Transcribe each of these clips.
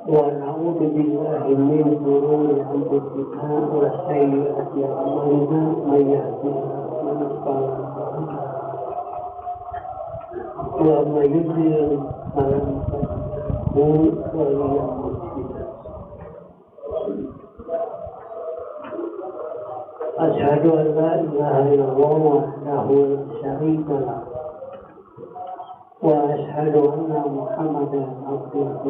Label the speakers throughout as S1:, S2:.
S1: ونعوذ بالله من شرور أنفسنا وسيئات أعمالنا من يهده الله فلا مضل له ومن يضلل فلا تجد له وليا مرشدا أشهد أن لا إله إلا الله وحده لا شريك له وأشهد أن محمدا عبده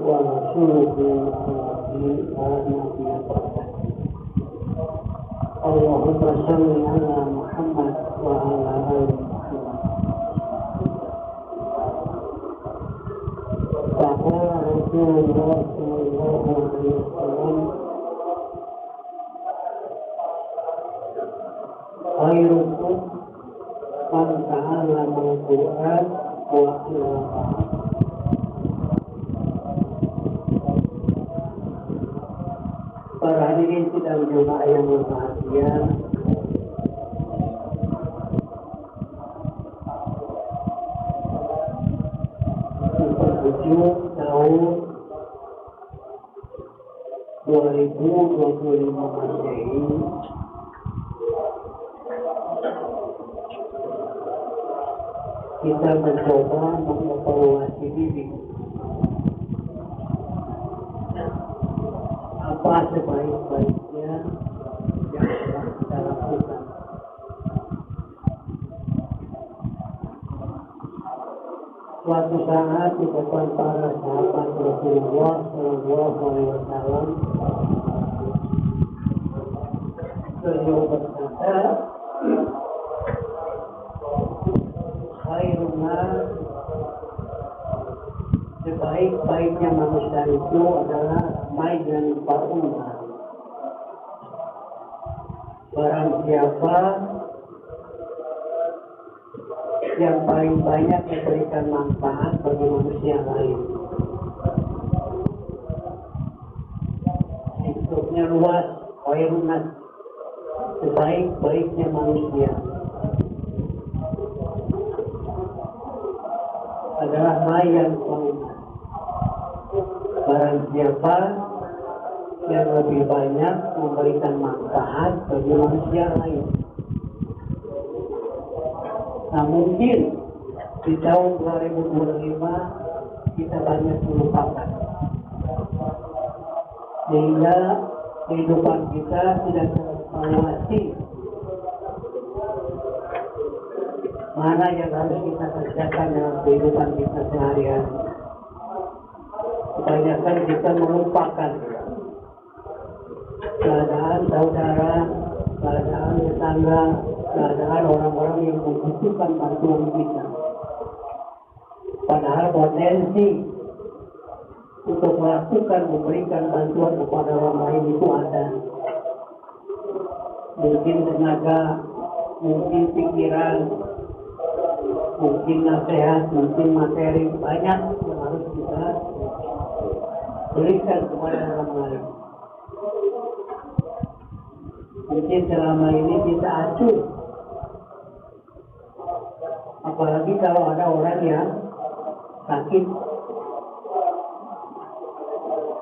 S1: ورسوله الذي لا نبي بعده اللهم صل على محمد وعلى آل محمد فقال رسول الله صلى الله عليه وسلم خيركم من تعلم القرآن Para hadirin sidang jemaah yang berbahagia, penghujung tahun 2025 Masehi, kita mencoba mengevaluasi diri. Apa sebaik-baiknya yang telah kita lakukan. Suatu saat di depan para sahabat Rasulullah Sallallahu Alaihi Wasallam, beliau berkata, sebaik-baiknya manusia itu adalah maidan fa'umah. Barang siapa yang paling banyak memberikan manfaat bagi manusia lain, hidupnya luas, khairunat, sebaik-baiknya manusia adalah maidan fa'umah. Barang siapa yang lebih banyak memberikan manfaat bagi manusia lain. Nah, mungkin di tahun 2025 kita banyak melupakan, sehingga kehidupan kita tidak terevaluasi mana yang harus kita kerjakan dalam kehidupan kita sehari-hari. Kebanyakan kita melupakan keadaan saudara, keadaan tetangga, keadaan orang-orang yang membutuhkan bantuan kita. Padahal potensi untuk melakukan, memberikan bantuan kepada orang lain itu ada. Mungkin tenaga, mungkin pikiran, mungkin nasihat, mungkin materi, banyak yang harus kita berikan kepada orang lain. Mungkin selama ini kita acuh, apalagi kalau ada orang yang sakit,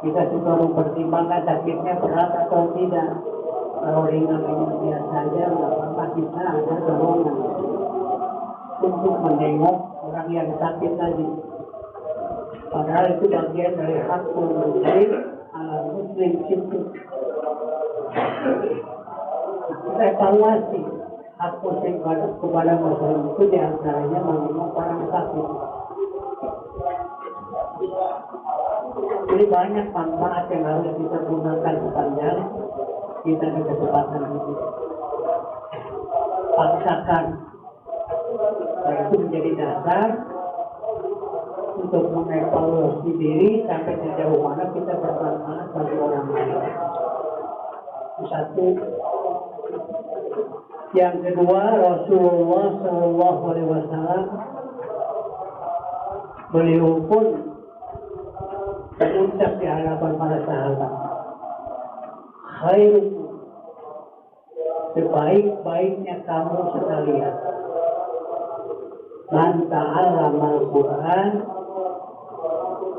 S1: kita juga mempertimbangkan sakitnya berat atau tidak. Kalau ringan biasa saja, maka kita ada dorongan untuk menengok orang yang sakit tadi. Padahal itu bagian dari hak muslim ala muslim itu. Kita evaluasi hak muslim kepada muslim itu diantaranya mengenai orang sakit. Jadi banyak manfaat yang harus kita gunakan sepanjang kita ada kesempatan itu. Paksakan. Dan itu menjadi dasar untuk mengevaluasi diri sampai sejauh mana kita bermanfaat bagi orang lain. Satu. Yang kedua, Rasulullah Shallallahu Alaihi Wasallam beliau pun berucap di hadapan para sahabat, khairukum, sebaik-baiknya kamu sekalian, man ta'allama al-Quran,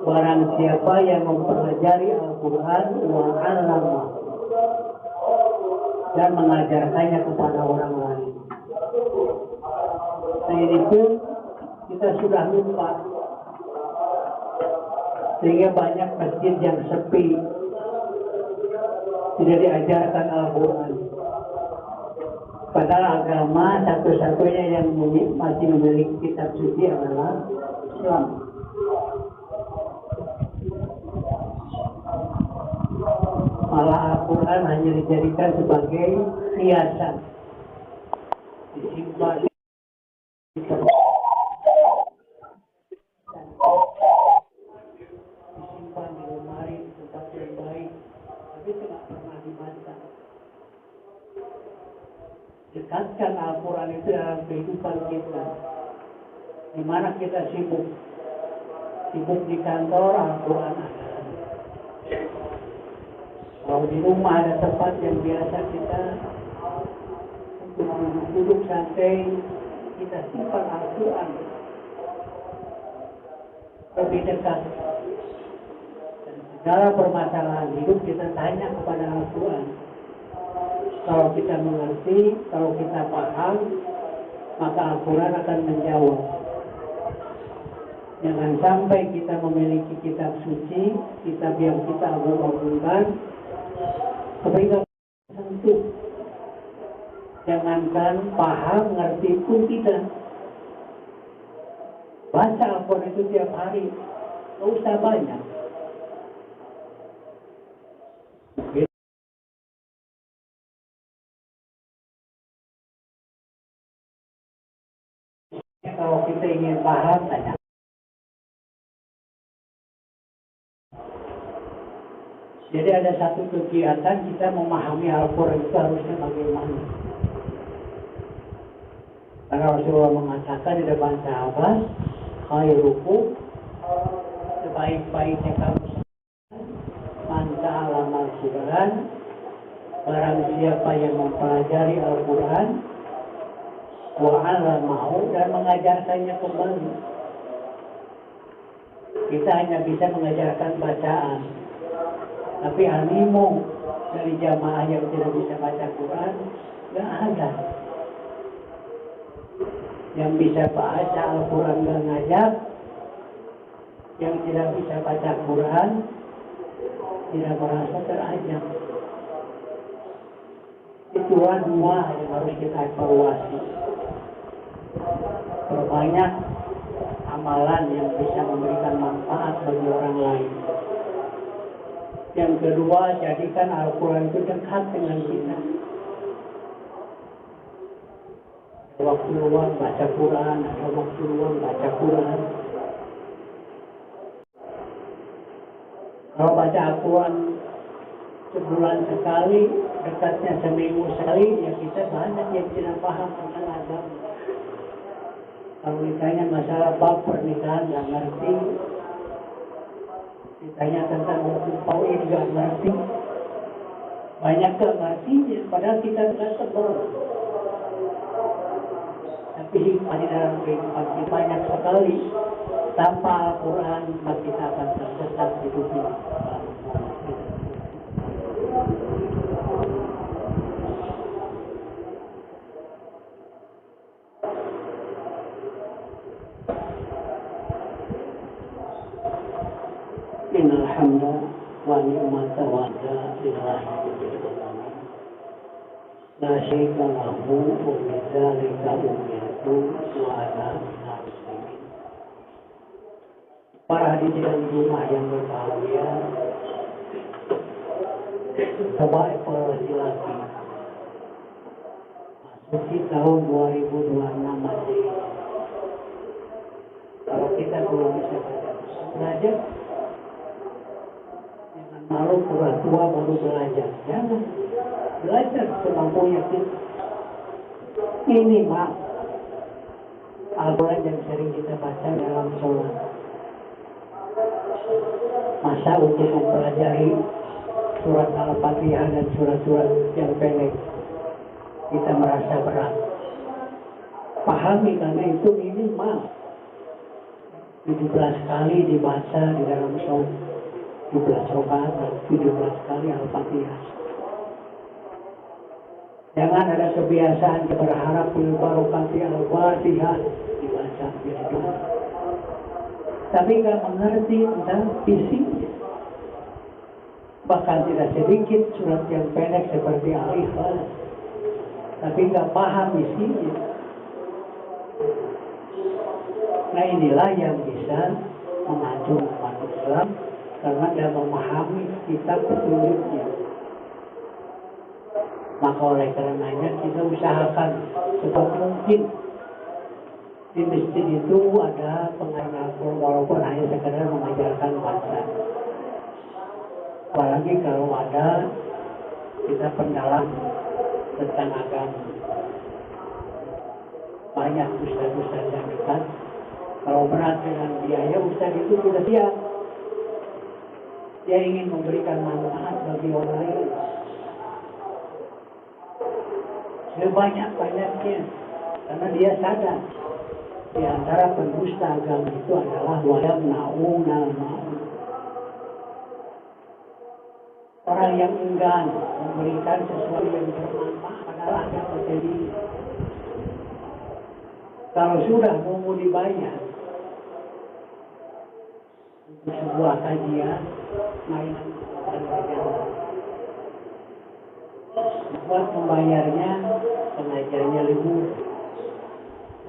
S1: barang siapa yang mempelajari Al-Quran wa 'allama, dan mengajarkannya kepada orang lain. Nah ini pun kita sudah lupa, sehingga banyak masjid yang sepi, tidak diajarkan Al-Quran. Padahal agama satu-satunya yang masih memiliki kitab suci adalah Islam. Malah Al-Quran hanya dijadikan sebagai hiasan, disimpan di lemari di tempat yang baik, tapi tidak pernah dibaca. Dekatkan Al-Quran itu dalam kehidupan kita. Di mana kita sibuk di kantor, Al-Quran ada. Kalau di rumah ada tempat yang biasa kita untuk duduk santai, kita simpan Al-Quran lebih dekat. Dan segala permasalahan hidup kita tanya kepada Al-Quran. Kalau kita mengerti, kalau kita paham, maka Al-Quran akan menjawab. Jangan sampai kita memiliki kitab suci, kitab yang kita agung-agungkan, tapi tidak sentuh. Jangankan paham, ngerti pun tidak. Baca Al-Quran itu tiap hari, tidak usah banyak. Kalau kita ingin paham, tanya. Jadi ada satu kegiatan kita memahami Al-Quran itu harusnya bagaimana. Karena Rasulullah mengatakan di depan sahabat, khairukum, sebaik-baiknya kamu man ta'allama al-Quran, barang siapa yang mempelajari Al-Quran, wa 'allamahu, dan mengajarkannya kembali. Kita hanya bisa mengajarkan bacaan, tapi animo dari jamaah yang tidak bisa baca Quran nggak ada. Yang bisa baca Al-Quran dan ngajak, yang tidak bisa baca Quran tidak merasa terajak. Itulah dua yang harus kita evaluasi. Perbanyak amalan yang bisa memberikan manfaat bagi orang lain. Yang kedua, jadikan Al-Quran itu dekat dengan kita. Waktu luang baca Quran, ada waktu luang baca Quran. Kalau baca Al-Quran sebulan sekali, dekatnya seminggu sekali, ya kita banyak yang tidak paham tentang agama. Kalau ditanya masalah bab pernikahan nggak ngerti, ditanya tentang hukum tauhid nggak ngerti, banyak nggak ngertinya, padahal kita tidak tebal. Tapi hikmah di dalam kehidupan kita banyak sekali. Tanpa Al-Quran, maka kita akan tersesat hidup ini. wa ni'mata wa ilahi billahi la syarika lahu wa bidzalika umirtu wa ana minal muslimin. Para hadirin rumah yang berbahagia, coba evaluasi lagi. Masuki tahun 2026 masih. Kalau kita belum bisa belajar, jangan malu kurang tua baru belajar. Jangan belajar semampunya kita. Minimal Al-Quran yang sering kita baca dalam sholat. Masa untuk mempelajari surat Al-Fatihah dan surat-surat yang pendek kita merasa berat. Pahami karena itu minimal 17 kali dibaca di dalam sholat, 17 rakaat dan 17 kali Al-Fatihah. Jangan ada kebiasaan berharap barokati Al-Fatihah dibaca jadi doa. Tapi nggak mengerti tentang isinya. Bahkan tidak sedikit surat yang pendek seperti Al-Ikhlas, tapi nggak paham isinya. Nah inilah yang bisa memacu umat Islam karena dia memahami kitab petunjuknya. Maka oleh karenanya kita usahakan sebab mungkin di masjid itu ada pengajar walaupun hanya sekedar mengajarkan baca. Apalagi kalau ada kita pendalam tentang agama. Banyak ustaz-ustaz yang dekat. Kalau berat dengan biaya, ustaz itu sudah siap. Dia ingin memberikan manfaat bagi orang lain. Sebanyak-banyaknya. Karena dia sadar. Di antara pendusta agama itu adalah wayamna'unal ma'un. Orang yang enggan memberikan sesuatu yang bermanfaat adalah yang terjadi. Kalau sudah mau dibayar untuk sebuah kajian, mainan akan berjalan. Buat membayarnya, pengajarnya libur.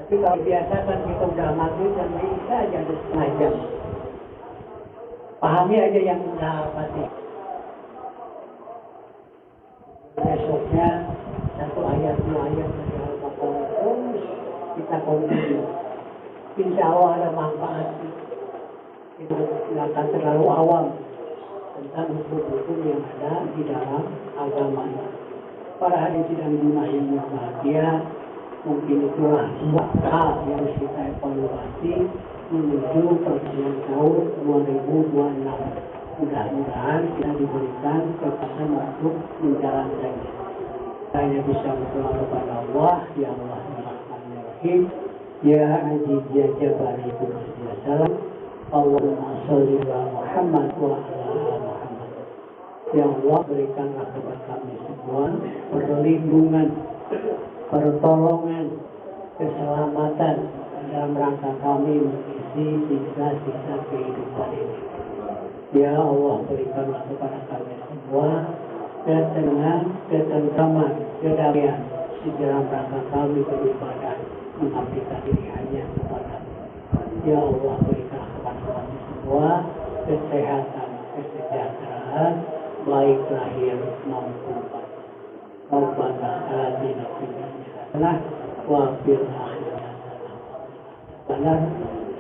S1: Tapi kalau biasakan kita udah maghrib dan bisa aja ada setengah jam. Pahami aja yang udah apa sih. Besoknya satu ayat dua ayat dari Al-Baqarah terus kita continue. Insya Allah ada manfaat. Kita tidak akan terlalu awam tentang hukum-hukum yang ada di dalam agama. Para hadirin dan jemaah yang berbahagia, mungkin itulah dua hal yang harus kita evaluasi menuju pergantian tahun 2026. Mudah-mudahan kita diberikan kekuatan untuk menjalankannya. Hanya bisa berdoa kepada Allah, ya Allah Rahim, ya Aziz ya Jabbar ya Salam, Allahumma sholli ala Muhammad wa ala Muhammad. Ya Allah, berikanlah kepada kami semua perlindungan, pertolongan, keselamatan dalam rangka kami mengisi sisa-sisa kehidupan ini. Ya Allah, berikanlah kepada kami semua ketenangan, ketentraman, kedamaian di dalam rangka kami beribadah, mengabdikan diri hanya kepada. Ya Allah, berikanlah kepada kami semua kesehatan, kesejahteraan, baik lahir maupun batin. Rabbana atina fid dunya hasanah wa fil akhirati hasanah. Benar,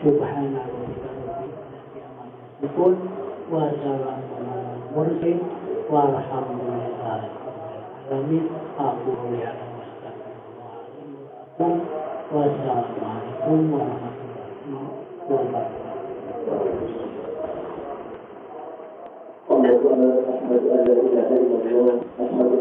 S1: subhana rabbika rabbil izzati amma yasifun wa salamun alal mursalin walhamdulillahi rabbil alamin. Aqulu ya wassalamualaikum warahmatullahi wabarakatuh. أشهد أن لا إله إلا الله